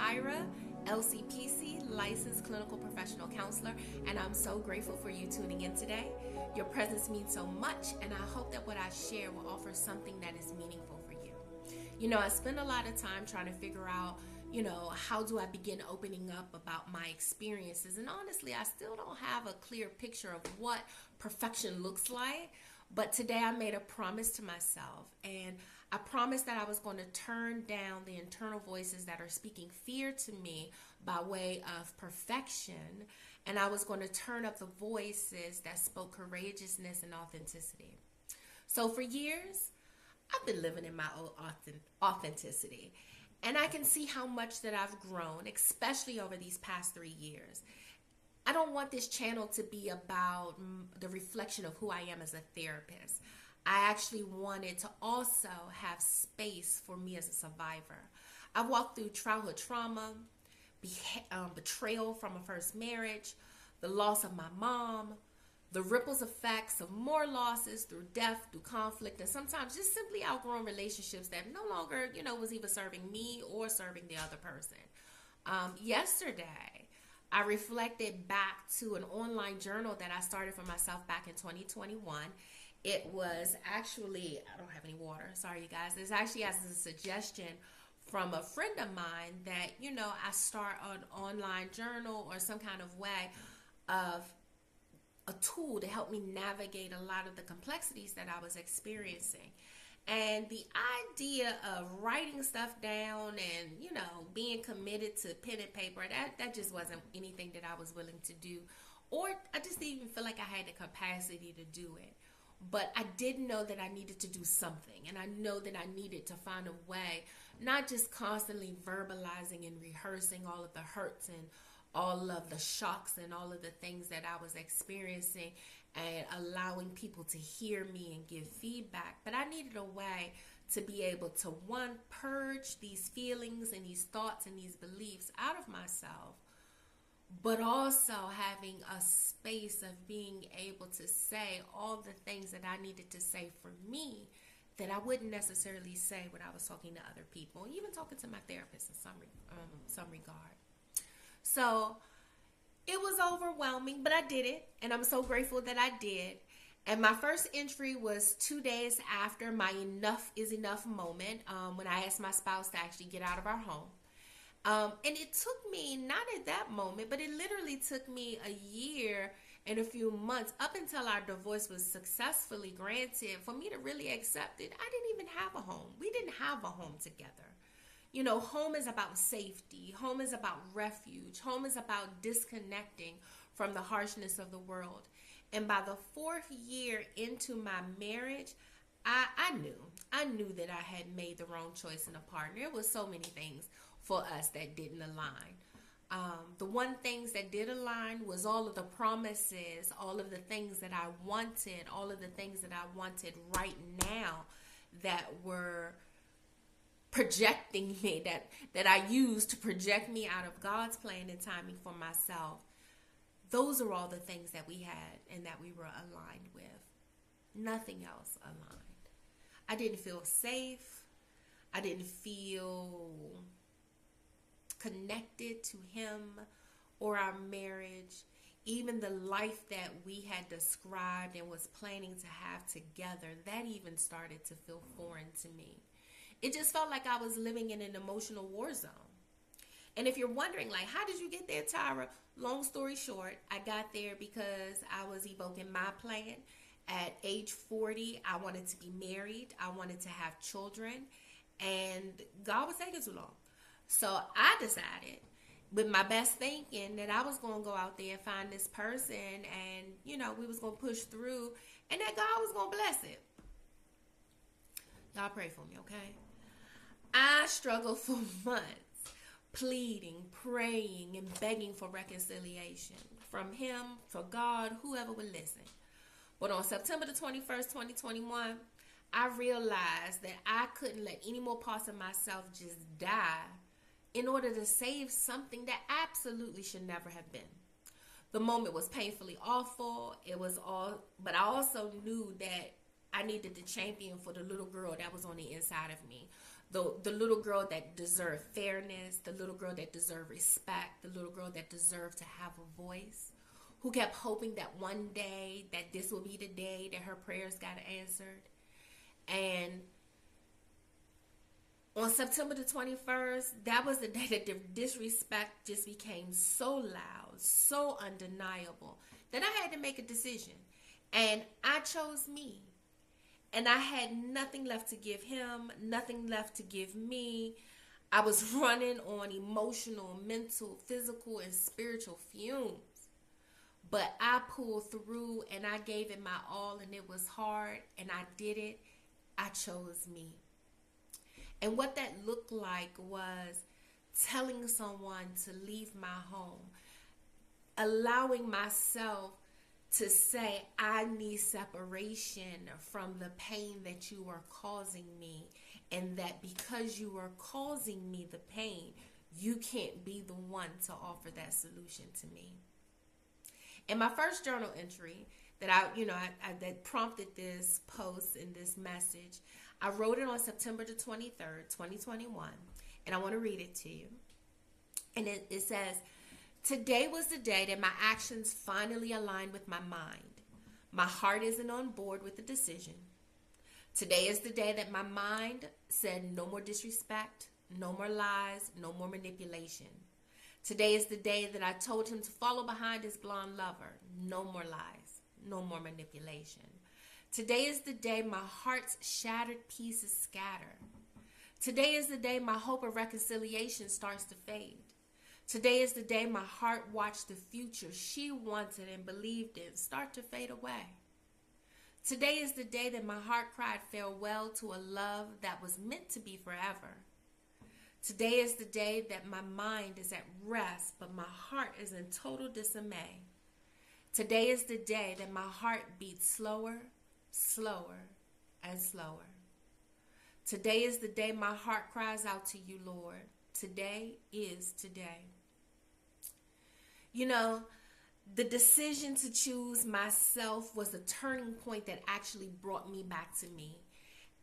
Tyra LCPC, licensed clinical professional counselor, and I'm so grateful for you tuning in today. Your presence means so much, and I hope that what I share will offer something that is meaningful for you. I spend a lot of time trying to figure out, how do I begin opening up about my experiences? And honestly, I still don't have a clear picture of what perfection looks like. But today I made a promise to myself, and I promised that I was going to turn down the internal voices that are speaking fear to me by way of perfection, and I was going to turn up the voices that spoke courageousness and authenticity. So for years, I've been living in my own authenticity, and I can see how much that I've grown, especially over these past 3 years. I don't want this channel to be about the reflection of who I am as a therapist. I actually wanted to also have space for me as a survivor. I walked through childhood trauma, betrayal from a first marriage, the loss of my mom, the ripples effects of more losses through death, through conflict, and sometimes just simply outgrown relationships that no longer, was either serving me or serving the other person. Yesterday, I reflected back to an online journal that I started for myself back in 2021. It was actually, I don't have any water, sorry you guys. It's actually as a suggestion from a friend of mine that, I start an online journal or some kind of way of a tool to help me navigate a lot of the complexities that I was experiencing. And the idea of writing stuff down and, being committed to pen and paper, that just wasn't anything that I was willing to do. Or I just didn't even feel like I had the capacity to do it. But I did know that I needed to do something. And I know that I needed to find a way, not just constantly verbalizing and rehearsing all of the hurts and all of the shocks and all of the things that I was experiencing and allowing people to hear me and give feedback. But I needed a way to be able to, one, purge these feelings and these thoughts and these beliefs out of myself, but also having a space of being able to say all the things that I needed to say for me that I wouldn't necessarily say when I was talking to other people, even talking to my therapist in some regard. So it was overwhelming, but I did it, and I'm so grateful that I did. And my first entry was 2 days after my enough is enough moment, when I asked my spouse to actually get out of our home. And it took me, not at that moment, but it literally took me a year and a few months up until our divorce was successfully granted for me to really accept it. I didn't even have a home. We didn't have a home together. Home is about safety. Home is about refuge. Home is about disconnecting from the harshness of the world. And by the 4th year into my marriage, I knew that I had made the wrong choice in a partner. It was so many things for us that didn't align. The one things that did align was all of the promises, all of the things that I wanted, all of the things that I wanted right now that were projecting me, that I used to project me out of God's plan and timing for myself. Those are all the things that we had and that we were aligned with. Nothing else aligned. I didn't feel safe. I didn't feel connected to him or our marriage. Even the life that we had described and was planning to have together, that even started to feel foreign to me. It just felt like I was living in an emotional war zone. And if you're wondering, how did you get there, Tyra? Long story short, I got there because I was evoking my plan. At age 40, I wanted to be married. I wanted to have children. And God was taking too long. So I decided, with my best thinking, that I was going to go out there and find this person. And, we was going to push through. And that God was going to bless it. Y'all pray for me, okay? I struggled for months, pleading, praying, and begging for reconciliation from him, for God, whoever would listen. But on September the 21st, 2021, I realized that I couldn't let any more parts of myself just die in order to save something that absolutely should never have been. The moment was painfully awful. But I also knew that I needed the champion for the little girl that was on the inside of me. the little girl that deserved fairness, the little girl that deserved respect, the little girl that deserved to have a voice, who kept hoping that one day that this will be the day that her prayers got answered. And on September the 21st, that was the day that the disrespect just became so loud, so undeniable, that I had to make a decision. And I chose me. And I had nothing left to give him, nothing left to give me. I was running on emotional, mental, physical, and spiritual fumes. But I pulled through and I gave it my all, and it was hard, and I did it. I chose me. And what that looked like was telling someone to leave my home, allowing myself to say, I need separation from the pain that you are causing me, and that because you are causing me the pain, you can't be the one to offer that solution to me. In my first journal entry that I that prompted this post and this message, I wrote it on September the 23rd, 2021, and I want to read it to you. And it says, today was the day that my actions finally aligned with my mind. My heart isn't on board with the decision. Today is the day that my mind said no more disrespect, no more lies, no more manipulation. Today is the day that I told him to follow behind his blonde lover. No more lies, no more manipulation. Today is the day my heart's shattered pieces scatter. Today is the day my hope of reconciliation starts to fade. Today is the day my heart watched the future she wanted and believed in start to fade away. Today is the day that my heart cried farewell to a love that was meant to be forever. Today is the day that my mind is at rest, but my heart is in total dismay. Today is the day that my heart beats slower, slower, and slower. Today is the day my heart cries out to you, Lord. Today is today. You know, the decision to choose myself was a turning point that actually brought me back to me.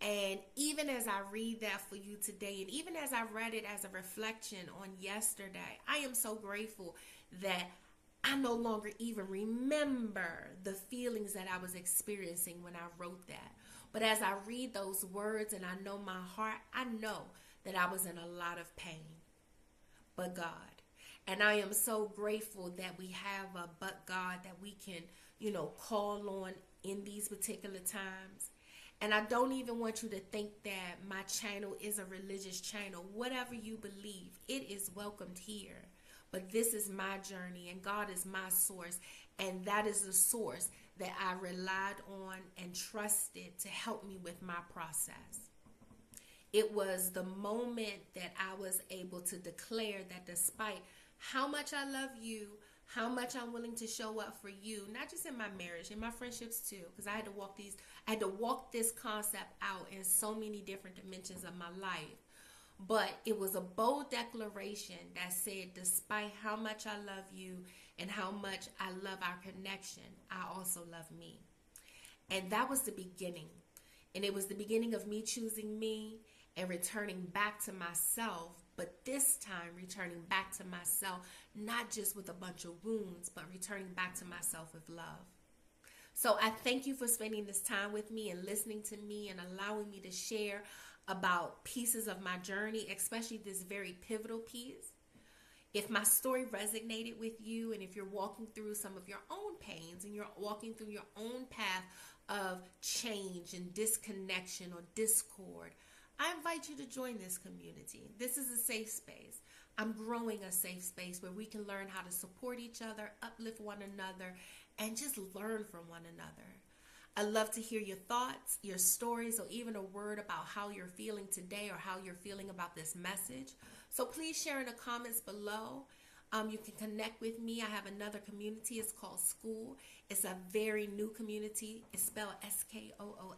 And even as I read that for you today, and even as I read it as a reflection on yesterday, I am so grateful that I no longer even remember the feelings that I was experiencing when I wrote that. But as I read those words and I know my heart, I know that I was in a lot of pain. But God. And I am so grateful that we have a but God that we can, call on in these particular times. And I don't even want you to think that my channel is a religious channel. Whatever you believe, it is welcomed here. But this is my journey, and God is my source. And that is the source that I relied on and trusted to help me with my process. It was the moment that I was able to declare that despite how much I love you, how much I'm willing to show up for you, not just in my marriage, in my friendships too, because I had to walk this concept out in so many different dimensions of my life. But it was a bold declaration that said, despite how much I love you and how much I love our connection, I also love me. And that was the beginning. And it was the beginning of me choosing me and returning back to myself, but this time returning back to myself, not just with a bunch of wounds, but returning back to myself with love. So I thank you for spending this time with me and listening to me and allowing me to share about pieces of my journey, especially this very pivotal piece. If my story resonated with you, and if you're walking through some of your own pains and you're walking through your own path of change and disconnection or discord, I invite you to join this community. This is a safe space. I'm growing a safe space where we can learn how to support each other, uplift one another, and just learn from one another. I love to hear your thoughts, your stories, or even a word about how you're feeling today or how you're feeling about this message. So please share in the comments below. You can connect with me. I have another community. It's called SKOOL. It's a very new community. It's spelled SKOOL.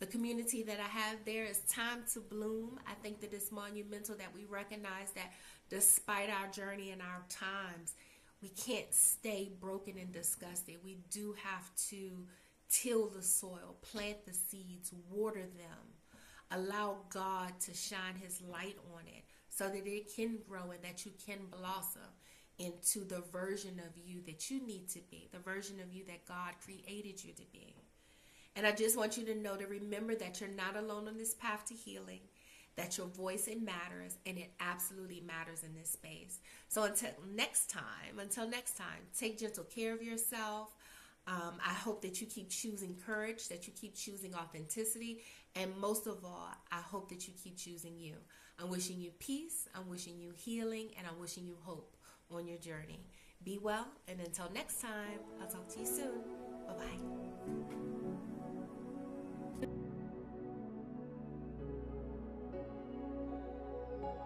The community that I have there is Time to Bloom. I think that it's monumental that we recognize that despite our journey and our times, we can't stay broken and disgusted. We do have to till the soil, plant the seeds, water them, Allow God to shine his light on it so that it can grow and that you can blossom into the version of you that you need to be, the version of you that God created you to be. And I just want you to know, to remember that you're not alone on this path to healing, that your voice, it matters, and it absolutely matters in this space. So until next time, take gentle care of yourself. I hope that you keep choosing courage, that you keep choosing authenticity, and most of all, I hope that you keep choosing you. I'm wishing you peace, I'm wishing you healing, and I'm wishing you hope on your journey. Be well, and until next time, I'll talk to you soon. Bye-bye.